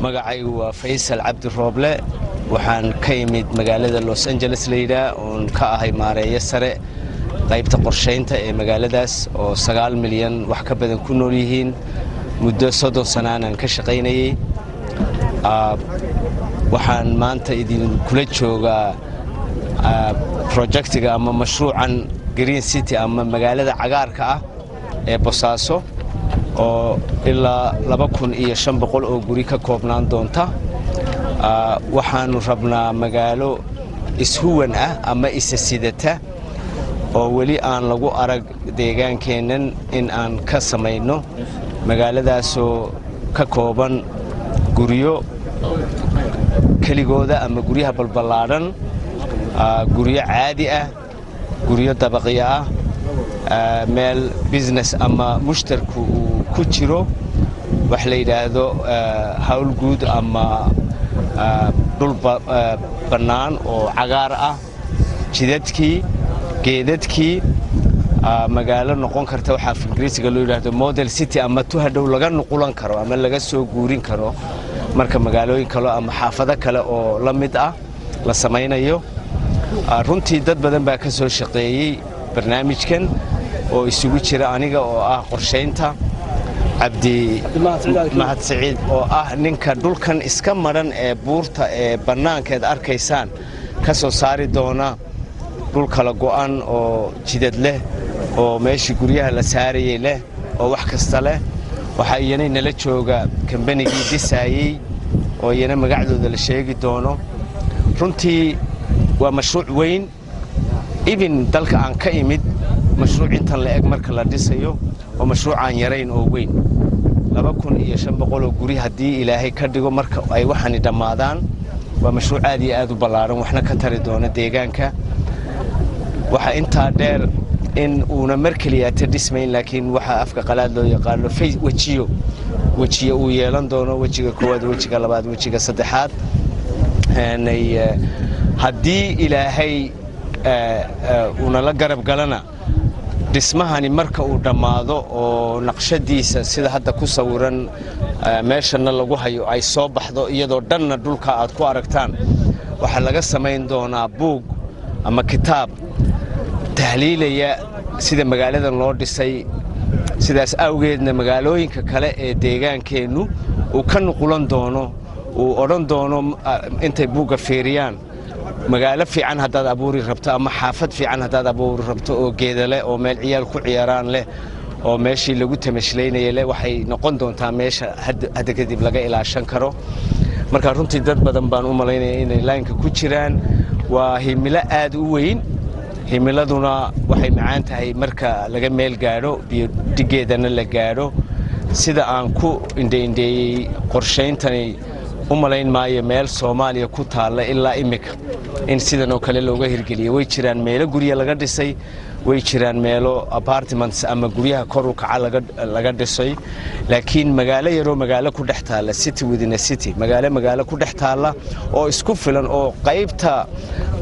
magacaygu waa Faysal Cabdi Rooble waxaan ka yimid magaalada Los Angeles leeyda oo ka ahay maareeyo sare qaybta qorsheynta ee magaaladaas oo 9 milyan wax ka badan ku nool yihiin muddo 30 sano aan ka shaqeynayay waxaan maanta idin kula joogaa projectiga ama mashruucan Green City ama magaalada cagaarka ah ee Boosaaso oo ilaa 2500 oo guri ka koobnaan doonta waxaanu rabnaa magaalo ishuwan ah ama isasidata oo wali aan lagu arag deegaankeenan in aan ka sameeyno magaaladaas oo ka kooban guriyo kaligooda ama guriyaha balbalaaran guriyo caadi ah guriyo dabaqyo ah meel business ama mushtarku ku jiro wax la yiraahdo hawl guud ama dhul banaan oo cagaar ah jidadkii geedadkii magaalo noqon karta waxa Ingiriisiga loo yiraahdo model city ama tuhadhow laga nuqulan karo ama laga soo guurin karo marka magaalooyin kale ama xaafado kale oo la mid ah la sameeynayo runtii dad badan baa ka soo shaqeeyay barnaamijkan oo isugu jira aniga oo ah qorsheynta Abdi Mahad Saciid oo ah ninka dhulkan iska maran ee buurta ee banaankeed arkaysaan ka soo saari doona dhul kala go'an oo jidad leh oo meeshii guryaha la saarayay leh oo wax kasta leh waxa iyana nala jooga kambanigii dhisayay oo iyana magacdooda la sheegi doono runtii waa mashruuc weyn even dalka aan ka imid mashruuc intan la eg marka la dhisayo oo mashruuc aan yarayn oo weyn 2500 oo guri hadii Ilaahay ka dhigo marka ay waxani dhamaadaan waa mashruuc aad iyo aad u ballaaran waxna ka tari doona deegaanka waxa inta dheer in uuna markaliya dhismayn laakiin waxa afka qalaad loo yaqaan wajiyo uu yeelan doono wajiga koowaad wajiga labaad wajiga saddexaad hadii Ilaahay una la garab galana dhismahani marka uu dhamaado oo naqshadiisa sida hadda ku sawiran meeshana lagu hayo ay soo baxdo iyadoo dhanna dhulka aad ku aragtaan waxa laga sameyn doonaa buug ama kitaab tahliilaya sida magaaladan loo dhisay sidaas awgeedna magaalooyinka kale ee deegaankeenu uu ka nuqulan doono uu oran doono intay buuga feeriyaan magaalo fiican hadaad abuuri rabto ama xaafad fiican hadaad abuuri rabto oo geedale oo meel ciyaal ku ciyaaraan leh oo meeshii lagu tamashleynayay leh waxay noqon doontaa meesha hadda kadib laga ilaashan karo marka runtii dad badan baan u maleynayaa inay laanka ku jiraan waa himilo aad u weyn himiladuna waxay macaan tahay marka laga meel gaaro biyo digeedana la gaaro sida aan ku indheeyay qorsheyntani umalayn maayo meel Soomaaliya ku taala ilaa imika in sidan oo kale looga hirgeliyo way jiraan meelo guriga laga dhisay way jiraan meelo apartments ama guriyaha kor u kaca laga dhisay laakiin magaalo yaro magaalo ku dhex taala city within a city magaalo ku dhex taala oo isku filan oo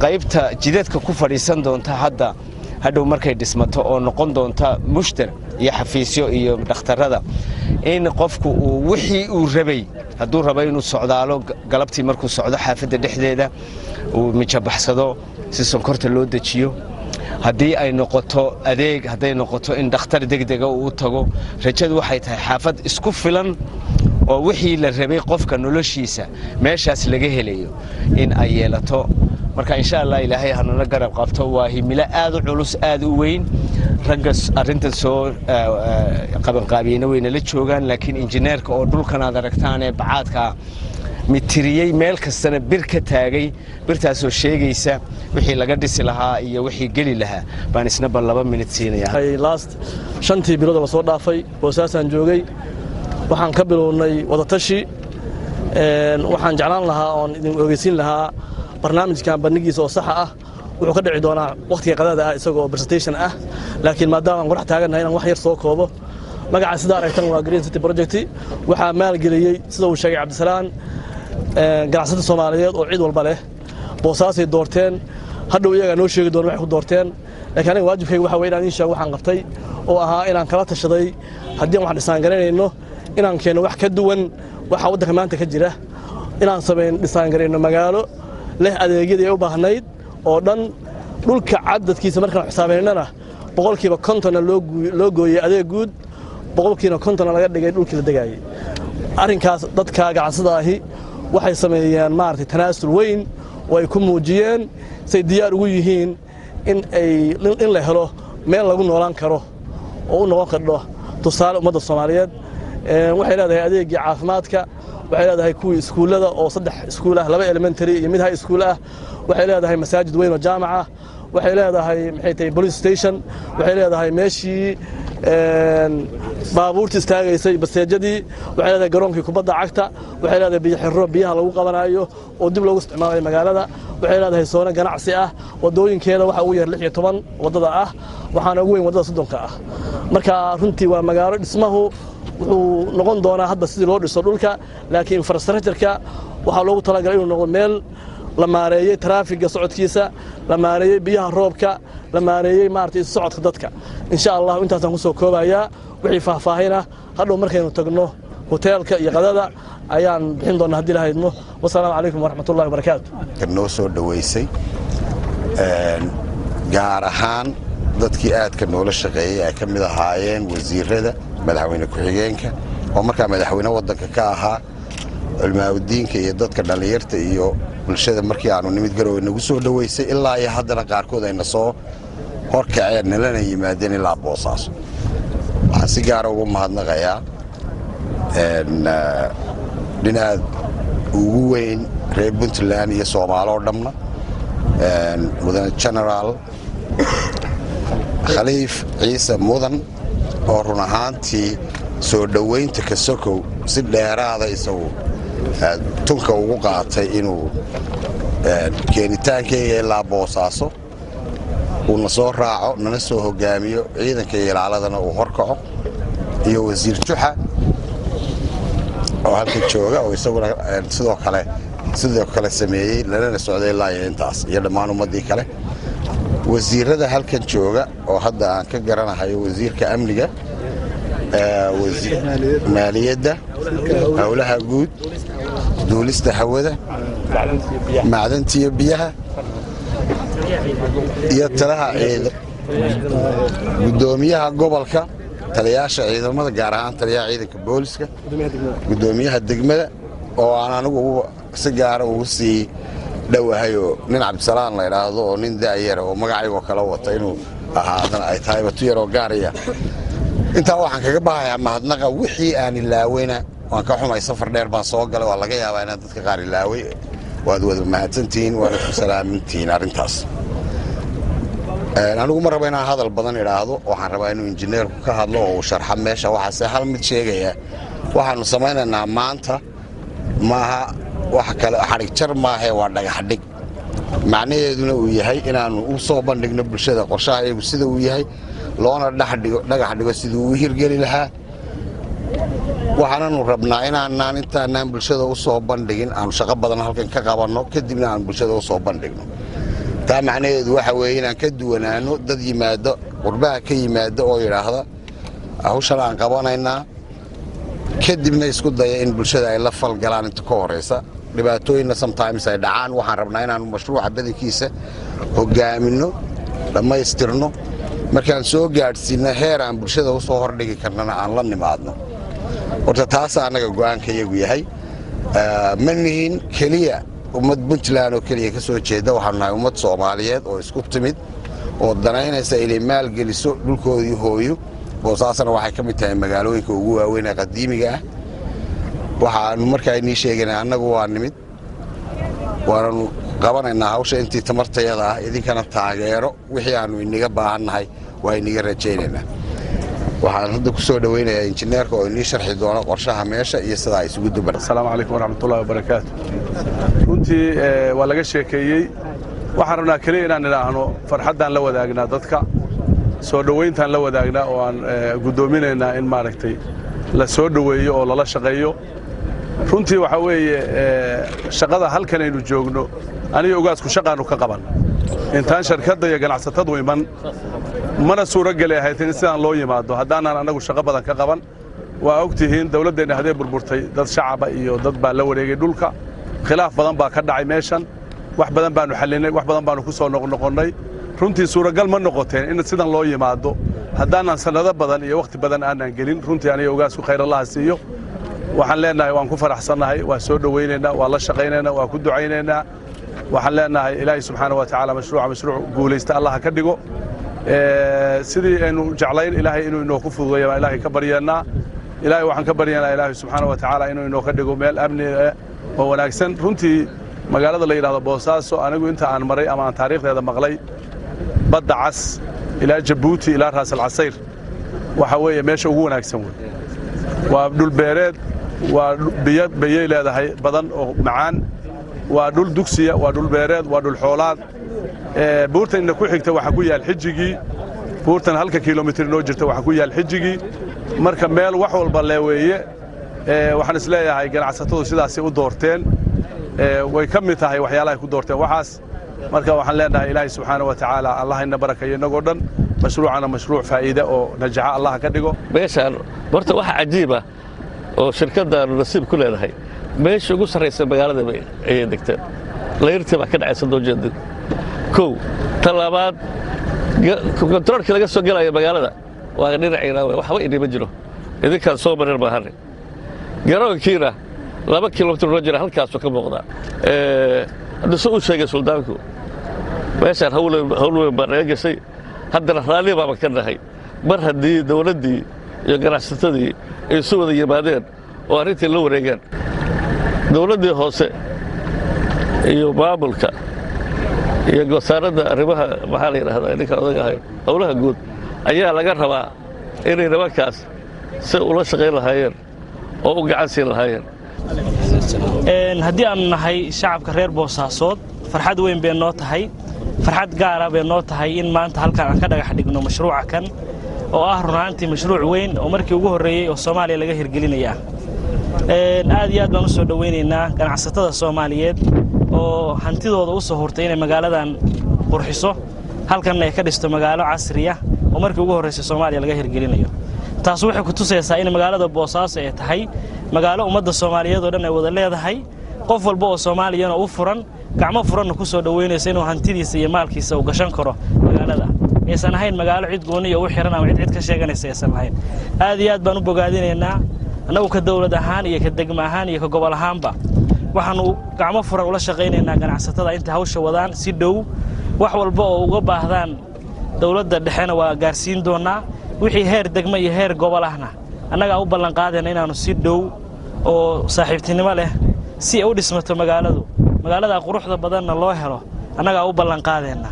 qaybta jidadka ku fadhiisan doonta hadhow markay dhismato oo noqon doonta mushtar iyo xafiisyo iyo dhakhtarada in qofku uu wixii uu rabay hadduu rabo inuu socdaalo galabtii markuu socdo xaafadda dhexdeeda uu mijabaxsado si sonkorta loo dajiyo haddii ay noqoto adeeg haday noqoto in dhakhtar degdeg ah uu tago rajadu waxay tahay xaafad isku filan oo wixii la rabay qofka noloshiisa meeshaas laga helayo in ay yeelato marka insha Allah Ilaahay hanala garab qabto waa himilo aad u culus aad u weyn ragga arrintan soo qabanqaabiyeyna wayna la joogaan laakiin injineerka oo dhulkan aad aragtaan ee bacaadka mitiriyey meel kastana bir ka taagay birtaasoo sheegaysa wixii laga dhisi lahaa iyo wixii geli lahaa baan isna bal 2 minute siinayaa last 5 bilood la soo dhaafay boosaasaan joogay waxaan ka bilownay wada tashi waxaan jeclaan lahaa oon idin ogeysiin lahaa barnaamijkan bandhigiisa oo sax ah wuxuu ka dhici doonaa waqtiga qadada ah isagoo presentation ah laakiin maadaama aan qorax taaganahay inaan wax yar soo koobo magaca sida aragtan waa Green City Project waxaa maalgeliyey sida uu sheegay Cabdisalaan ganacsatada Soomaaliyeed oo cid walba leh boosaasay doorteen hadhow iyaga noo sheegi doona waxay ku doorteen laakiin aniga waajibkayga waxa weeye inaan in sheego waxaan qabtay oo ahaa inaan kala tashaday haddii wax dhisaan garanayno inaan keeno wax ka duwan waxa waddanka maanta ka jira inaan sameyn dhisaan garanayno magaalo leh adeegyada ay u baahnayd oo dhan dhulka cadadkiisa markaan xisaabeynana boqolkiiba 50 loo gooyay adeeg guud boqolkiiba 50 laga dhigay dhulkii la dagaayay arrinkaas dadka ganacsada ahi waxay sameeyeen maartay tanaasul weyn oo ay ku muujiyeen say diyaar ugu yihiin in la helo meel lagu noolaan karo oo u noqon karo tusaale ummadda Soomaaliyeed waxay leedahay adeegga caafimaadka waxay leedahay kuwii iskuulada oo 3 iskuul ah 2 elementary iyo mid high school ah waxay leedahay masaajid weyn oo jaamaca waxay leedahay maxay tahay police station waxay leedahay meeshii baabuurta istaagaysay baseejadii waxay leedahay garoonkii kubadda cagta waxay leedahay biyaha lagu qabanayo oo dib loogu isticmaalayo magaalada waxay leedahay soona ganacsi ah wadooyinkeeda waxa ugu yar 16 wadada ah waxaana ugu weyn wadada 30 ah marka runtii waa magaalo dhismahu wuxuu noqon doonaa hadda sidii loo dhiso dhulka laakiin infrastructure-ka waxa loogu talagalay inuu noqdo meel la maareeyay traffic-ga socodkiisa la maareeyay biyaha roobka la maareeyay maartay socodka dadka insha Allah intaasaan ku soo koobayaa wixii faahfaahina hadhow markaynu tagno hoteelka iyo qadada ayaan bixin doonaa hadii la haydno wassalaamu calaykum waraxmatullaahi wabarakaatu noo soo dhaweysay gaar ahaan dadkii aadka noola shaqeeyay ay ka mid ahaayeen wasiirada madaxweyne ku-xigeenka oo markaa madaxweyne waddanka ka ahaa culmaawdiinka iyo dadka dhalinyarta iyo bulshada markii aanu nimid Garowe nagu soo dhaweysay ilaa iyo haddana qaarkood ayna soo horkaceen nalana yimaadeen ilaa Boosaaso waxaan si gaar ah ugu mahadnaqayaa dhinaca ugu weyn reer Puntland iyo Soomaaliya oo dhamna mudane General Khaliif Ciise Mudan oo run ahaantii soo dhaweynta ka sokow si dheeraada isagu tunka ugu qaatay inuu keenitaankayga ilaa Boosaaso uu soo raaco nana soo hogaamiyo ciidanka ilaaladana uu horkaco iyo wasiir Juxa oo halka jooga oo isaguna sidoo kale sameeyay lana socday ilaa intaas iyo dhammaan ummadii kale wasiirada halkan jooga oo hadda aan ka garanayo wasiirka amniga maaliyadda hawlaha guud duulista hawada macdanta iyo biyaha iyo talaha gudoomiyaha gobolka taliyaasha ciidamada gaar ahaan taliyaha ciidanka booliska gudoomiyaha degmada oo aan anigu si gaar ah ugu sii dhawahayo nin Cabdisalaan la yiraahdo oo nin daayar oo magacayga kala wata inuu ahaadana ay tahay batu yar oo gaariya inta waxaan kaga baahayaa mahadnaqa wixii aan ilaawayna waan ka xumay safar dheer baan soo galay waa laga yaabaa in dadka qaar ilaaway waad wada mahadsantiin waana ku salaamintiin arintaas anigu ma rabo inaan hadal badan iraahdo waxaan rabaa inuu injineerku ka hadlo oo sharxa meesha waxa hal mid sheegaya waxaanu sameeynaa maanta maaha wax kale xarig jar maahe waa dhagax dhig macnaheeduna uu yahay inaanu u soo bandhigno bulshada qorshaha iyagu sida uu yahay loona dhagax dhigo sidii uu hirgeli lahaa waxaanu rabnaa inaanaan intaanaan bulshada u soo bandhigin aan shaqo badan halkan ka qabanno kadibna aan bulshada u soo bandhigno taa macnaheedu waxa weeye inaan ka duwanaano dad yimaado qurbaha ka yimaado oo yiraahdo hawshan aan qabanaynaa kadibna isku daya in bulshada ay la falgalaan inta ka horeysa dhibaatooyinna sometimes ay dhacaan waxaan rabnaa inaan mashruuca badankiisa hogaamino dhammaystirno markaan soo gaadhsiino heer aan bulshada u soo hordhigi karnana aan la nimaadno horta taas anaga go'aankayagu yahay ma nihin keliya ummad Puntland oo keliya ka soo jeeda waxaan nahay ummad Soomaaliyeed oo isku timid oo danaynaysa inay maalgeliso dhulkoodii hooyo boosaasana waxay ka mid tahay magaalooyinka ugu waaweyn ee qadiimiga ah waxaanu markaa inii sheegaynaa annagu waa nimid waanu qabanaynaa hawsha intii tamartayada ah idinkana taageero wixii aanu inaga baahannahay waa inaga rajaynaynaa waxaan hadda ku soo dhaweynayaa injineerka oo inii sharxi doona qorshaha meesha iyo sida ay isugu duban assalaamu calaykum waraxmatullahi wabarakaatu runtii waa laga sheekeeyey waxaan rabnaa keliya inaan idhaahno farxaddaan la wadaagnaa dadka soo dhowayntaan la wadaagnaa oo aan guddoominaynaa in maaragtay la soo dhoweeyo oo lala shaqeeyo runtii waxaa weeye shaqada halkan aynu joogno aniga ogaasku shaqaannu ka qaban intaan shirkadda iyo ganacsatadu iman mana suurogeli ahayd in sidaan loo yimaado haddaanaan annagu shaqo badan ka qaban waa og tihiin dawladdeenna haddee burburtay dad shacaba iyo dad baa la wareegay dhulka khilaaf badan baa ka dhacay meeshan wax badan baannu xallinay wax badan baannu ku soo noqnoqonnay runtii suuragal ma noqoteen in sidan loo yimaado haddaanan sannado badan iyo wakhti badan aanaan gelin runtii aniga ogaasku khayrallaha siiyo waxaan leenahay waan ku faraxsannahay waa soo dhowaynaynaa waa la shaqaynaynaa waa ku ducaynaynaa waxaan leenahay ilaahay subxaana wa tacaala mashruuc guulaysta allaha ka dhigo sidii aynu jeclayn ilaahay inuu inoo ku fududeeyo baan ilaahay ka baryeennaa ilaahay waxaan ka baryeennaa ilaahay subxaana wa tacaala inuu inoo ka dhigo meel amni oo wanaagsan runtii magaalada la yidhahdo boosaaso anigu inta aan maray ama aan taariikhdeeda maqlay badda cas ilaa jabuuti ilaa raasal casayr waxaa weeye meesha ugu wanaagsan wey waa dhul beereed waa biyay leedahay badan oo macaan waa dhul dugsiya waa dhul beereed waa dhul xoolaad buurtan inna ku xigta waxaa ku yaal xijigii buurtan halka kilomitir inoo jirta waxaa ku yaal xijigii marka meel wax walba leeweeye waxaan isleeyahay ganacsatadu sidaasay u doorteen way ka mid tahay waxyaalahay ku doorteen waxaas marka waxaan leenahay ilaahay subxaana wa tacaala allah ina barakayo innagoo dhan mashruucana mashruuc faa'iide oo najaxa allah ka dhigo meeshaan horta waxa cajiib ah oo shirkaddaanu nasiib ku leedahay meesha ugu sarraysa magaalada ayay degteen layrtii baa ka dhacaysa doojeedin kow ta labaad kontaroolkii laga soo gelaya magaalada waa dhinacayna waxba inima jiro idinkaan soo marin maahanne garoonkiina 2 kilomitir loo jira halkaasuu ka muuqdaa hadduu soo u sheegay suldaanku meeshaan hawl weyn baa naga gashay haddana raalli baaba ka nahay mar haddii dawladdii iyo ganacsatadii ay isu wada yimaadeen oo arrintii la wareegaan dawladdii hoose iyo maamulka iyo wasaaradda arrimaha maxaa la yidhahdaa ninka odaga ahay howlaha guud ayaa laga rabaa inay nimankaas si ula shaqayn lahaayeen oo u gacan siin lahaayeen haddii aanu nahay shacabka reer boosaasood farxad weyn bay noo tahay farxad gaara bay noo tahay in maanta halkan aan ka dhagax dhigno mashruuca kan oo ah runaantii mashruuc weyn oo markii ugu horreeyey oo Soomaaliya laga hirgelinaya aad iyo aad baan u soo dhaweynaynaa ganacsatada Soomaaliyeed oo hantidooda u soo hortay inay magaaladan qurxiso halkan ay ka dhisto magaalo casri ah oo markii ugu horreysay Soomaaliya laga hirgelinayo taas waxay ku tusaysaa in magaalada Boosaaso ay tahay magaalo ummadda Soomaaliyeed oo dhan ay wada leedahay qof walba oo Soomaaliyeed oo u furan gacmo furan ku soo dhaweynaysa inuu hantidiisa iyo maalkiisa u gashan karo magaalada aysan ahayn magaalo cid gooni oo u xiran ama cid ka sheeganaysa aysan ahayn aad iyo aad baan u bogaadinaynaa anagu ka dawlad ahaan iyo ka degmo ahaan iyo ka gobol ahaanba waxaanu gacmo furan ula shaqaynaynaa ganacsatada inta hawsha wadaan si dhow wax walba oo uga baahdaan dawladda dhexena waa gaarsiin doonaa wixii heer degmo iyo heer gobol ahna annaga u ballan qaadayna inaanu si dhow oo saaxiibtinimo leh si u dhismato magaalada quruxda badanna loo helo annaga u ballan qaadayna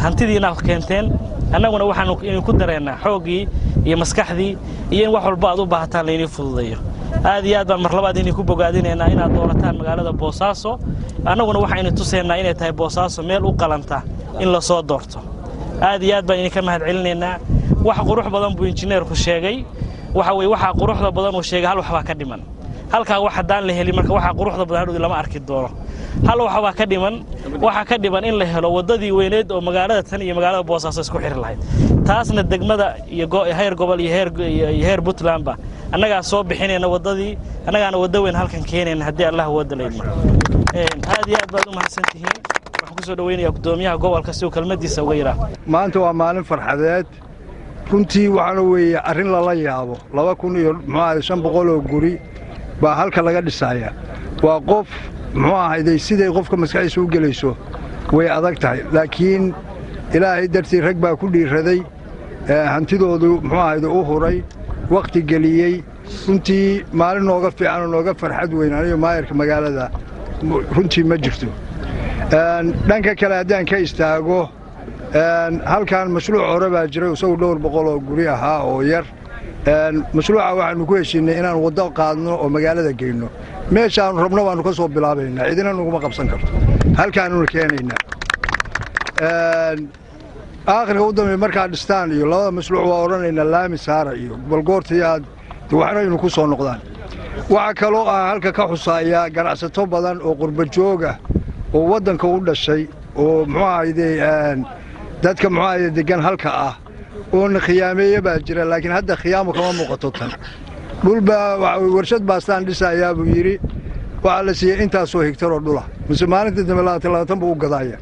hantidiina keenteen annaguna waxaanu ku dareennaa xoogii iyo maskaxdii iyo in wax walba aad u baahataan la inii fududeeyo aad iyo aad baan mar labaad inii ku bogaadinaynaa inaad doorataan magaalada Boosaaso annaguna waxaynu tusaynaa inay tahay Boosaaso meel u qalanta in la soo doorto aad iyo aad baan inii ka mahadcelinaynaa wax qurux badan buu injineerku sheegay waxa quruxda badan uu sheegay hal waxba ka dhiman halka wax hadaan la heli marka waxa quruxda badan hadhow lama arki doono hal waxba ka dhiman in la helo wadadii weyneed oo magaalada tan iyo magaalada Boosaaso isku xir lahayd taasna degmada iyo heer gobol iyo heer Puntland ba annaga soo bixinayna wadadii annagana wada weyn halkan keenayna hadii Allah wada leeyma aad iyo aad baad u mahadsantihiin waxaan ku soo dhaweynayaa gudoomiyaha gobolka si uu kalmadiisa uga yiraahdo maanta waa maalin farxadeed runtii waxaana weeye arrin lala yaabo 2500 oo guri baa halka laga dhisaya waa qof sidii qofka maskaxdiisa u gelayso way adag tahay laakiin ilaahay dartii rag baa ku dhiiraday hantidoodu muxuu ahayde u huray wakhti geliyey runtii maalin nooga fiican oo nooga farxad weyn aniyo maayarka magaalada runtii ma jirto dhanka kale haddaan ka istaago halkan mashruuc hore baa jiray isagu dhowr boqol oo guri ahaa oo yar mashruuca waxaanu ku heshiinay inaan waddo qaadno oo magaalada geyno meeshaanu rabno baanu ka soo bilaabaynaa cidina naguma qabsan karto halkaanuna keenaynaa aakhirka u dambeeya markaad dhistaan iyo labada mashruuc waa odhanaynaa laami saara iyo balgoortii aad waxnaynu ku soo noqdaan waxaa kaloo ah halka ka xusaaya ganacsato badan oo qurba jooga oo waddanka u dhashay oo muxuu ahayde dadka muxuu ahayde degan halka ah oona khiyaameeye baa jira laakiin hadda khiyaamo kama muuqato tan dhulbaa warshad baastaan dhisayaa buu yidhi waxaa la siiyey intaasoo higtaroo dhula mise maalinta dambe 20 buu u gadaaya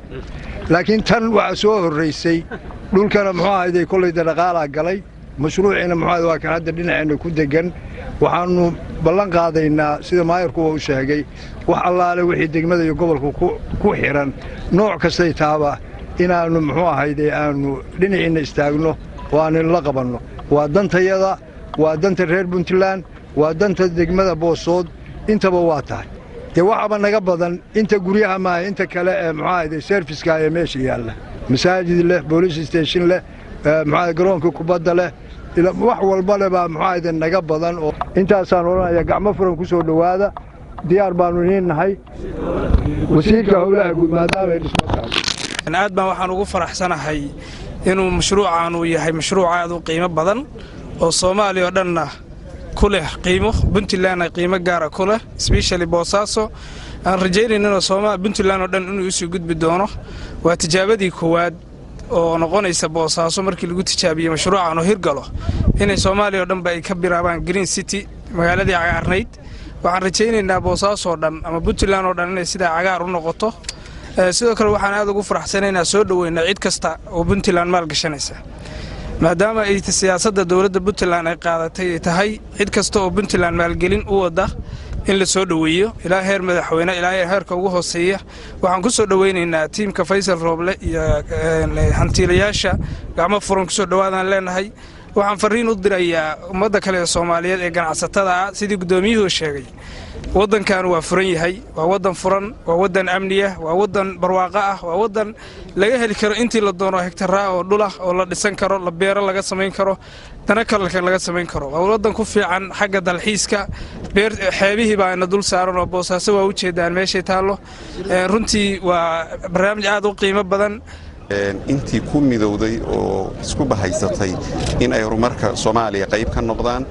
laakiin tan waxaa soo horraysay dhulkana muxuu ahayde kollayda dhaqaalaa galay mashruuciina muxuu ahayde waa kan hadda dhinaceenna ku degan waxaannu ballan qaadaynaa sida maayarku uu sheegay wax allaale wixii degmada iyo gobolka ku xiran nooc kastay taaba inaannu muxuu ahayde aannu dhinaciinna istaagno oo aannu la qabanno waa dantayada waa danta reer puntland waa danta degmada boosood intaba waa tahay dee waxaaba naga badan inta guryaha maaha inta kale ee muxuu ahayde serviska ee meesha yaalla masaajid leh boolice station leh muxuu garoonka kubadda leh wax walba leh baa muxuu ahayde naga badan oo intaasaan odhanaya gacmo furan ku soo dhowaada diyaar baannu iniin nahay wasiirka howlaha guud maadaama ay dhismo tahay aad baan waxaan ugu faraxsanahay inuu mashruucaan uu yahay mashruuc aad u qiimo badan oo Soomaaliya oo dhanna ku leh qiimo Puntland ay qiimo gaar ah ku leh especially Boosaaso aan rajaynayno Soomaaliya Puntland oo dhan inuu isu gudbi doono waa tijaabadii koowaad oo noqonaysa Boosaaso markii lagu tijaabiyo mashruucaan oo hirgalo inay Soomaaliya oo dhan ay ka bilaabaan Green City magaaladii cagaarnayd waxaan rajaynaynaa Boosaaso oo dhan ama Puntland oo dhan inay sida cagaar u noqoto sidoo kale waxaan aad ugu faraxsanaynaa soo dhaweynaa cid kasta oo Puntland maal gashanaysa maadaama ay siyaasadda dawladda Puntland ay qaadatay tahay cid kasta oo Puntland maalgelin u wada in la soo dhaweeyo ilaa heer madaxweyne ilaa heerka ugu hooseeya waxaan ku soo dhaweynaynaa tiimka Faysal Rooble iyo hantiilayaasha gacmo furan ku soo dhawaadaan leenahay waxaan fariin u dirayaa ummadda kale ee Soomaaliyeed ee ganacsatada ah sidii gudoomiyuhu sheegay waddankan waa furan yahay waa waddan furan waa waddan amniya waa waddan barwaaqo ah waa waddan laga heli karo intii la doono hektaraa oo dhul ah oo la dhisan karo la beero laga samayn karo dana kale laga samayn karo waa waddan ku fiican xagga dalxiiska beer xeebihii baa ina dul saaran oo Boosaaso waa u jeedaan meeshay taalo runtii waa barnaamij aad u qiimo badan intii ku midowday oo isku bahaysatay in ay horumarka Soomaaliya qayb ka noqdaan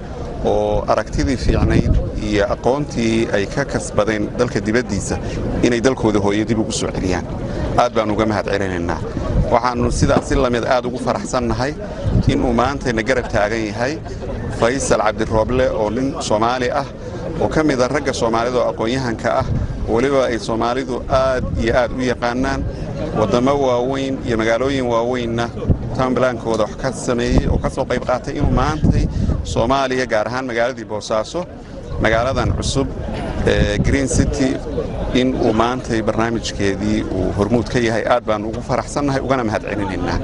oo aragtidii fiicnayd iyo aqoontii ay ka kasbadeen dalka dibaddiisa inay dalkooda hooyo dib ugu soo celiyaan aad baan uga mahadcelinaynaa waxaanu sidaas la mid aad ugu faraxsannahay inuu maanta garab taagan yahay Faysal Cabdi Rooble oo nin Soomaali ah oo ka mid ah ragga Soomaalida oo aqoon-yahanka ah waliba ay Soomaalidu aad iyo aad u yaqaanaan wadamo waaweyn iyo magaalooyin waaweynna taanbilaankooda wax ka sameeyay oo ka soo qayb qaatay inuu maanta Soomaaliya gaar ahaan magaaladii Boosaaso magaaladan cusub Green City in uu maanta barnaamijkeedii uu hormuud ka yahay aad baan ugu faraxsanahay ugana mahadcelinaynaa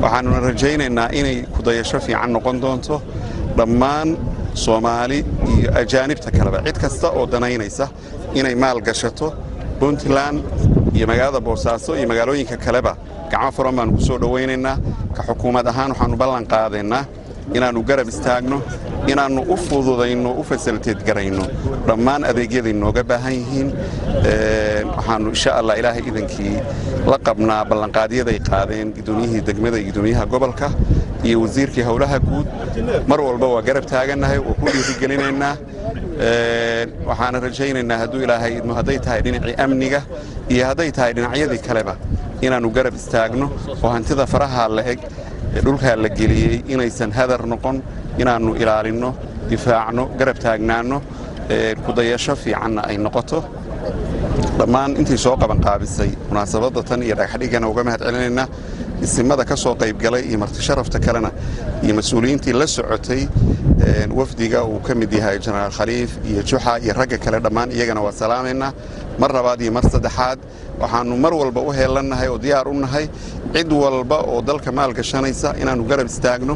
waxaanu rajaynaynaa inay ku dayasho fiican noqon doonto dhammaan Soomaali iyo ajaanibta kaleba cid kasta oo danaynaysa inay maal gashato Puntland iyo magaalada Boosaaso iyo magaalooyinka kaleba gacmo furan baan ku soo dhaweynaynaa ka xukuumad ahaan waxaanu ballan qaadaynaa inaanu garab istaagno inaanu u fududayno u facilitate garayno dhammaan adeegyada inooga baahan yihiin waxaanu insha Allah ilaahay idankii la qabnaa ballanqaadyada ay qaadeen gudoomiyihii degmada iyo gudoomiyaha gobolka iyo wasiirkii howlaha guud mar walba waa garab taaganahay oo ku dhiirigelinaynaa waxaan rajaynaynaa hadduu ilaahay idmo haday tahay dhinacii amniga iyo haday tahay dhinacyadii kaleba inaanu garab istaagno oo hantida faraha la eg dhulka la geliyay inaysan hadar noqon inaanu ilaalino difaacno garab taagnaano ku dayasho fiican ay noqoto dhammaan intii soo qaban qaabisay munaasabada tan iyo dhagaxdhigana uga mahadcelinaynaa isimada ka soo qaybgalay iyo marti sharafta kalena iyo mas-uuliyiintii la socotay wafdiga uu ka mid yahay jenaraal khaliif iyo juxa iyo ragga kale dhammaan iyagana waa salaamaynaa mar labaad iyo mar saddexaad waxaannu mar walba u heelannahay oo diyaar u nahay cid walba oo dalka maalgashanaysa inaannu garab istaagno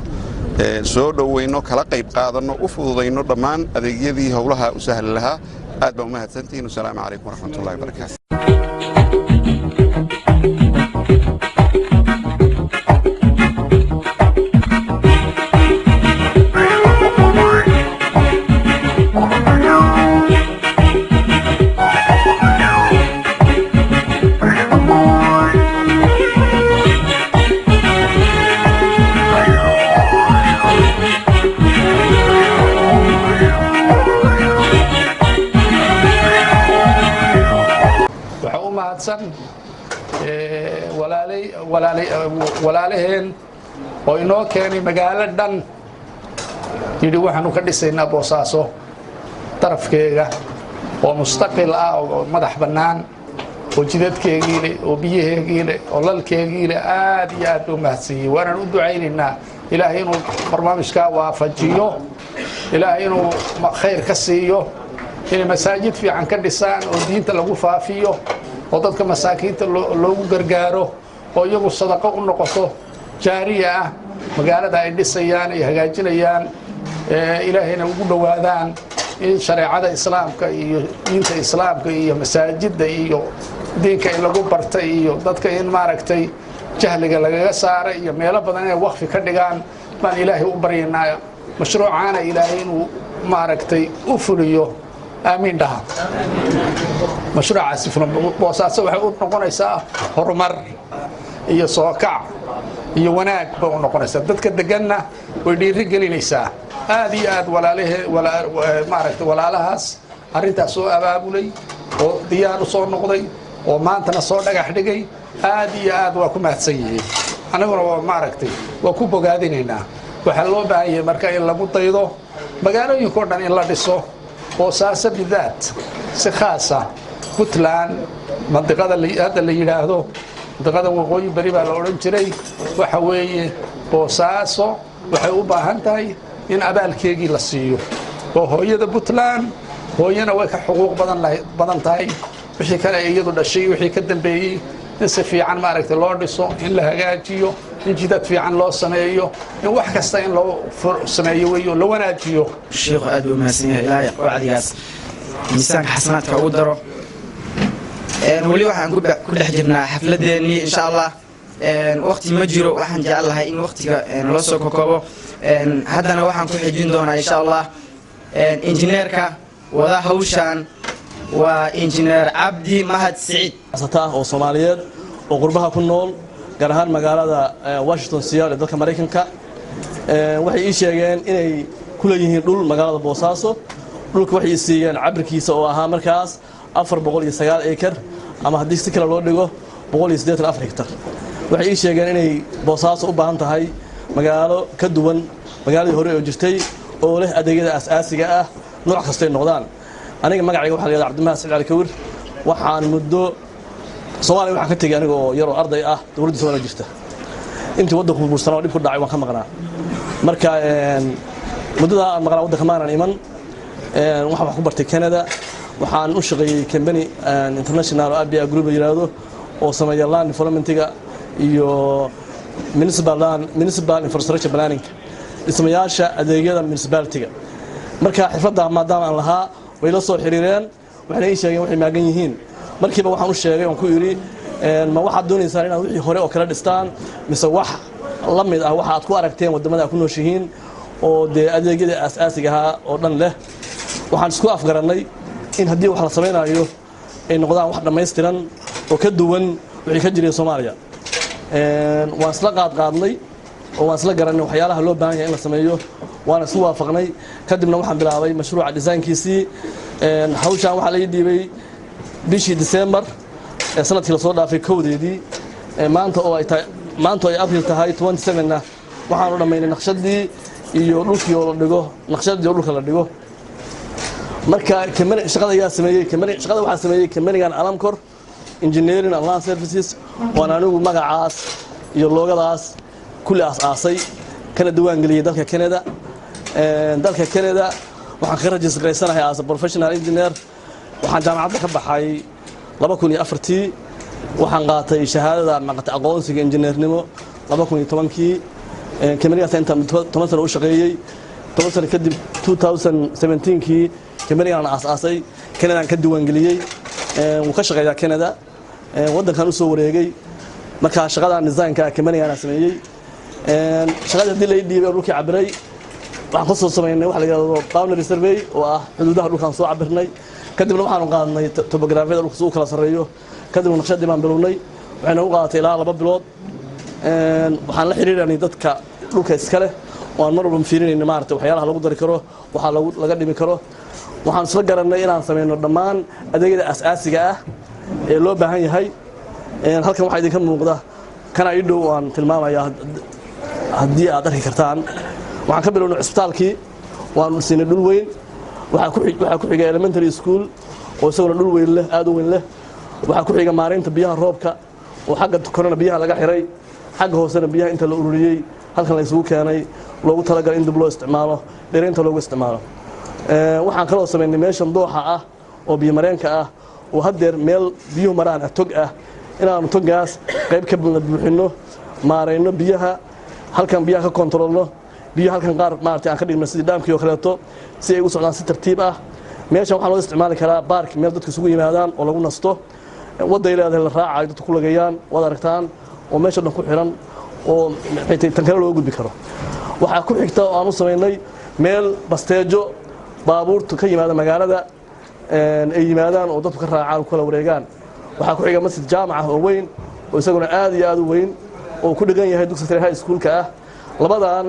soo dhoweyno kala qayb qaadanno u fududayno dhammaan adeegyadii howlaha u sahli lahaa aad baa u mahadsantihiin wasalaamu calaykum waraxmatullahi wabarakaatu walaalaheen oo inoo keenay magaalo dhan yidhi waxaanu ka dhisaynaa Boosaaso darafkeega oo mustaqil ah oo madax bannaan oo jidadkeegii leh oo biyaheegii leh oo lalkeegii leh aad iyo aad u mahadsanyihiin waanaan u ducaynaynaa ilaahay inuu barnaamijkaa waafajiyo ilaahay inuu khayr ka siiyo inay masaajid fiican ka dhisaan oo diinta lagu faafiyo oo dadka masaakiinta loogu gargaaro oo iyagu sadaqo u noqoto jaariya ah magaalada ay dhisayaan ay hagaajinayaan ilaahayna ugu dhowaadaan in shareecada islaamka iyo diinta islaamka iyo masaajidda iyo diinka in lagu bartay iyo dadka in maaragtay jahliga lagaga saaray iyo meelo badan inay waqfi ka dhigaan baan ilaahay u baryaynaa mashruucaana ilaahay inuu maaragtay u fuliyo آمين ده مشروع عسفنا بوساسة وحقوق نقونيسا هرمر iyo sookac iyo wanaag baa noqonaysa dadka deganna way dhiiri gelinaysaa aad iyo aad walaalahaas arintaas soo abaabulay oo diyaar u soo noqday oo maantana soo dhagax dhigay aad iyo aad waa ku mahadsan yihiin anaguna waa ku bogaadinaynaa waxa loo baahan yahay marka in lagu daydo magaalooyinka oo dhan in la dhiso Boosaaso bidaat si khaasa Puntland mantiqada hadda la yiraahdo mantiqada waqooyi bari baa la oran jiray waxa weeye Boosaaso waxay u baahan tahay in abaalkeegii la siiyo oo hooyada Puntland hooyana way ka xuquuq badan tahay wixii kale iyadu dhashay wixii ka dambeeyay in si fiican maaragtay loo dhiso in la hagaajiyo in jidad fiican loo sameeyo in wax kasta in loo sameeyo weeyo la wanaajiyo sheekhu aad u mahadsan yahay ilaahay wacdigaas miisaanka xasanaadka ugu daro wali waxaan ku dhex jirnaa xafladeennii insha Allah waqti ma jiro waxaan jecelahay in waqtiga loo soo kokoobo haddana waxaan ku xijin doonaa insha Allah injineerka wada hawshan waa injineer Cabdi Mahad Saciid asata oo Soomaaliyeed oo qurbaha ku nool gaar ahaan magaalada Washington Seattle dalka Mareykanka waxay ii sheegeen inay ku leeyihiin dhul magaalada Boosaaso dhulka waxay siiyeen cabirkiisa oo ahaa markaas 409 acre ama haddii si kale loo dhigo 184 hektar waxay ii sheegeen inay Boosaaso u baahan tahay magaalo ka duwan magaaladii hore oo jirtay oo leh adeegyada aasaasiga ah nooc kasta ay noqdaan aniga magacayga waxa la yiraahdaa Cabdi Mahad Saciid Ali Kawir waxaan muddo Soomaaliya waxaan ka tagay aniga oo yar oo arday ah dawladda Soomaaliya jirta intii waddanku burbursanaa dib ku dhacay waan ka maqnaa marka muddada aan maqnaa waddanka maanan iman waxaan wax ku bartay Canada waxaan u shaqeeyay company international ABA group yiraahdo oo sameeya land development-ga iyo municipal infrastructure planning dhismayaasha adeegyada municipality-ga marka xirfadda maadaama aan lahaa way la soo xiriireen waxay ii sheegeen waxay maagan yihiin markiiba waxaan u sheegay oo ku yiri ma waxaad doonaysaan inaad wixii hore oo kala dhistaan mise wax la mid ah waxa aad ku aragteen wadamada ku nooshihiin oo de adeegyada aasaasiga ah oo dhan leh waxaan isku afgaranay in haddii wax la sameeyo ay noqdaan wax dhameystiran oo ka duwan wixii ka jiray Soomaaliya waan isla qaadnay oo waan isla garanay waxyaalaha loo baahan yahay in la sameeyo waan isku waafaqnay kadibna waxaan bilaabay mashruuca design-kiisii hawshan waxa la dhiibay bishii December sanadkii la soo dhaafay kowdeedii maanta oo ay April tahay 27na waxaan u dhameynay naqshadii iyo dhulkii oo la dhigo naqshadii oo dhulka la dhigo marka shaqada ayaa sameeyay shaqada waxa sameeyay company-gan Alamcor Engineering and Land Services waan anigu magacaas iyo loogadaas kulli aas-aasay kana diwaan geliyay dalka Canada. Dalka Canada waxaan ka rajisgareysanahay as a professional engineer. waxaan jaamacadda ka baxay 2004 waxaan qaatay shahaadada maqata aqoonsiga injineernimo 2010kii kamarigaas inta 10 sano u shaqeeyay 10 sano kadib 2017kii kamarigaan aas-aasay Canadaan ka diwaan geliyay wuu ka shaqeeyaa Canada wadankan u soo wareegay marka shaqada design-ka kamarigaan sameeyay shaqada hadii la dhiibay dhulkii cabiray waxaan ku soo sameynay wax la yiraahdo boundary survey oo ah xuduudaha dhulkan soo cabirnay kadibna waxaan qaadnay topography dhulka soo kala sareeyo kadibna naqshadii baan bilownay waxayna u qaadatay ilaa 2 bilood waxaan la xiriirinay dadka dhulka iska leh oo aan mar walba fiirinayna maartay waxyaalaha lagu dari karo waxa laga dhimi karo waxaan isla garanay inaan sameeyno dhammaan adeegyada aasaasiga ah ee loo baahan yahay halkan waxa idinka muuqda kana ii dhow aan tilmaamayaa haddii aad arki kartaan waxaan ka bilownay isbitaalkii waan siinay dhul weyn waxa ku xigay elementary school oo isaguna dhul weyn leh aad u weyn leh waxa ku xigay maareynta biyaha roobka oo xagga korona biyaha laga xiray xagga hoosena biyaha inta la ururiyay halkan la isugu keenay loogu talagalay in dib loo isticmaalo dheeraynta loogu isticmaalo waxaan kaloo sameynay meeshan dooxa ah oo biyo mareenka ah oo hadeer meel biyuhu maraan tog ah inaanu togaas qayb ka buuxino maareyno biyaha halkan biyaha ka kontrolno biyo halkan qaar maartay aan ka dhigno sidii dhaamkii oo kaleeto si ay u socdaan si tartiib ah meeshan waxaan loo isticmaali karaa baark meel dadku isugu yimaadaan oo lagu nasto waday leedahay la raacayo dadku ku lagayaan wada aragtaan oo meesha dhan ku xiran oo tan kale loo gudbi karo waxa ku xigta oo aan u sameynay meel basteejo baabuurtu ka yimaada magaalada ay yimaadaan oo dadku ka raacaan kala wareegaan waxa ku xiga masjid jaamaca oo weyn oo isaguna aad iyo aad u weyn oo ku dhigan yahay dugsiga sare high schoolka ah labadan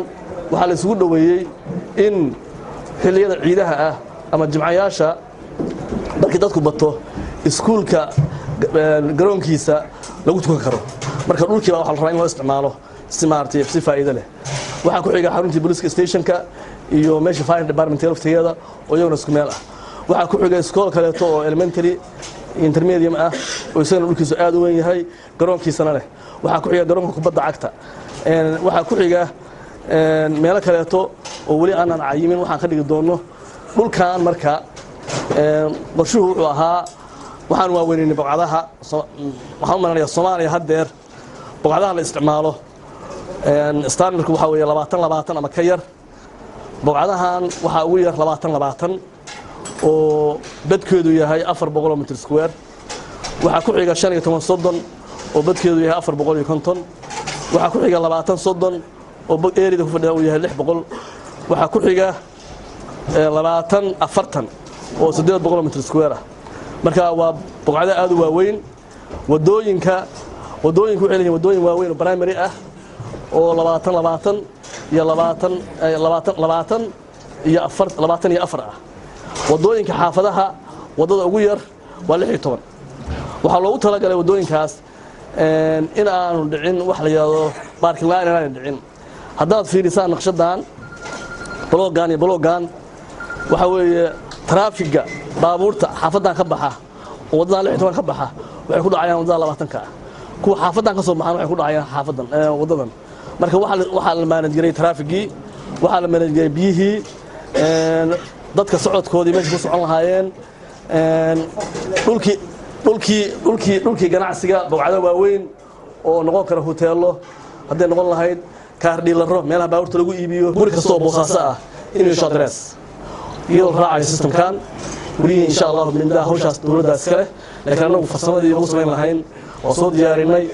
waxa la isugu dhaweeyay in xilliyada ciidaha ah ama jimcayaasha markii dadku bato iskuulka garoonkiisa lagu tukan karo marka dhulkii waxa la rabaa in loo isticmaalo si maartay si faa'iido leh waxa ku xiga xaruntii police stationka iyo meesha fire department lafteeda oo iyaguna isku meel ah waxa ku xiga iskool kaleeto oo elementary intermediate ah oo isaguna dhulkiisu aad u weyn yahay garoonkiisana leh waxa ku xiga garoonka kubadda cagta waxa ku xiga meelo kaleeto oo wali aanan cayimin waxaan ka dhigi doono dhulkan marka qorshuhu wuxuu ahaa waxaan waaweynay baqcadaha waxaan umaleeyaa Soomaaliya hadeer baqcadaha la isticmaalo standardku waxa weeye 20 ama ka yar baqcadahan waxa ugu yar 20 oo badkeedu yahay 400 mitir square waxa ku xiga 15 oo badkeedu yahay 450 waxa ku xiga 20 oo area ku fadhiya uu yahay 600 waxa ku xiga 40 oo 800 mitir square marka waa baqcada aad u waaweyn wadooyinka waxay leeyihiin wadooyin waaweyn oo primary ah oo 20 iyo 20 iyo 24 ah wadooyinka xaafadaha wadada ugu yar waa 16 waxa loogu talagalay wadooyinkaas in aanu dhicin wax la yiraahdo parking line aan dhicin haddaad fiirisaan naqshadan blogan waxa weeye traffiga baabuurta xaafadan ka baxa oo wadada 16 ka baxa waxay ku dhacayaan wadada 20 ka kuwa xaafadan ka soo baxaan waxay ku dhacayaan xaafadan wadadan marka waxa la manage trafficii waxa la manage biyihii dadka socodkoodii meesha ku socon lahaayeen dhulkii ganacsiga baqcada waaweyn oo noqon kara hoteelo haday noqon lahayd kaar dhiilaro meelaha baabuurta lagu iibiyo guri kasta oo boosaaso ah in insha address iyo raacay systemkan wali insha Allah bidnaa hawshaas dawladda iska leh laakiin anagu farsamadii ugu sameyn lahayn oo soo diyaarinay